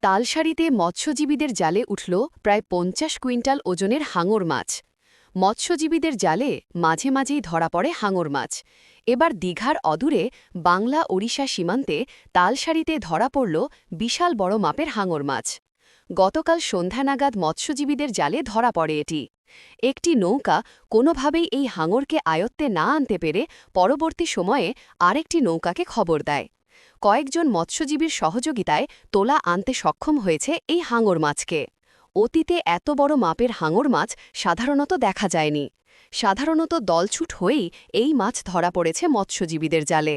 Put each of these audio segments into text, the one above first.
তালসারিতে মৎস্যজীবীদের জালে উঠল প্রায় ৫০ কুইন্টাল ওজনের হাঙর মাছ। মৎস্যজীবীদের জালে মাঝে মাঝেই ধরা পড়ে হাঙর মাছ। এবার দীঘার অদূরে বাংলা ওড়িশা সীমান্তে তালসারিতে ধরা পড়ল বিশাল বড় মাপের হাঙর মাছ। গতকাল সন্ধ্যা নাগাদ মৎস্যজীবীদের জালে ধরা পড়ে এটি। একটি নৌকা কোনোভাবেই এই হাঙরকে আয়ত্তে না আনতে পেরে পরবর্তী সময়ে আরেকটি নৌকাকে খবর দেয়। কয়েকজন মৎস্যজীবীর সহযোগিতায় তোলা আনতে সক্ষম হয়েছে এই হাঙর মাছকে। অতীতে এত বড় মাপের হাঙর মাছ সাধারণত দেখা যায়নি। সাধারণত দলছুট হয়েই এই মাছ ধরা পড়েছে মৎস্যজীবীদের জালে।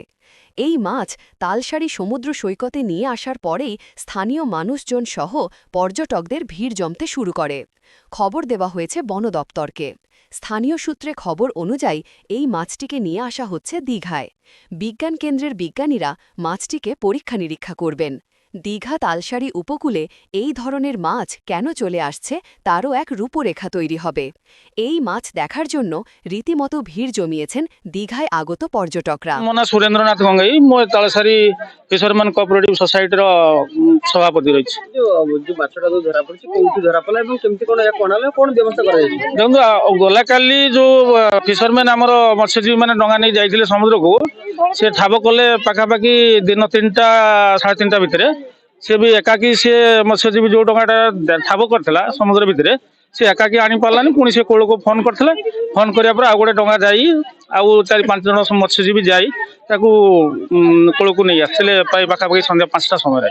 এই মাছ তালসারি সমুদ্র সৈকতে নিয়ে আসার পরেই স্থানীয় মানুষজন সহ পর্যটকদের ভিড় জমতে শুরু করে। খবর দেওয়া হয়েছে বন দপ্তরকে। স্থানীয় সূত্রে খবর অনুযায়ী এই মাছটিকে নিয়ে আসা হচ্ছে দীঘায়। বিজ্ঞান কেন্দ্রের বিজ্ঞানীরা মাছটিকে পরীক্ষা নিরীক্ষা করবেন। দীঘা তালসারি উপকূলে এই ধরনের মাছ কেন চলে আসছে তারও এক রূপরেখা তৈরি হবে। এই মাছ দেখার জন্য রীতিমতো ভিড় জমিয়েছেন দীঘায় আগত পর্যটকরা। ମୋ ନାଁ ସୁରେନ୍ଦ୍ରନାଥ ଗଙ୍ଗେଇ। ମୁଁ ତାଳସାରୀ ଫିସରମ୍ୟାନ୍ କୋଅପରେଟିଭ ସୋସାଇଟିର ସଭାପତି ରହିଛି। जो माछटा जो धरा पड़ी कोठी धरा पड़ा এবং কেমতি কোন এক কোনালে কোন ব্যবস্থা করা যাইছে? ଦେଖନ୍ତୁ ଗଲା କାଲି ଯୋଉ ଫିସରମ୍ୟାନ୍ ଆମର ମତ୍ସ୍ୟଜୀବୀ ମାନେ ଡଙ୍ଗା ନେଇ ଯାଇଥିଲେ ସମୁଦ୍ରକୁ, ସେ ଠାବ କଲେ ପାଖାପାଖି ଦିନ 3ଟା 3:30 ଭିତରେ। ସେ ବି ଏକାକି ସେ ମତ୍ସ୍ୟଜୀବୀ ଯୋଉ ଡଙ୍ଗାଟା ଠାବ କରିଥିଲା ସମୁଦ୍ର ଭିତରେ, ସେ ଏକାକି ଆଣି ପାରିଲାନି। ପୁଣି ସେ କୋଳକୁ ଫୋନ କରିଥିଲେ। ଫୋନ କରିବା ପରେ ଆଉ ଗୋଟେ ଡଙ୍ଗା ଯାଇ ଆଉ 4-5 ଜଣ ମତ୍ସ୍ୟଜୀବୀ ଯାଇ ତାକୁ କୋଳକୁ ନେଇ ଆସିଥିଲେ ପାଖାପାଖି ସନ୍ଧ୍ୟା 5ଟା ସମୟରେ।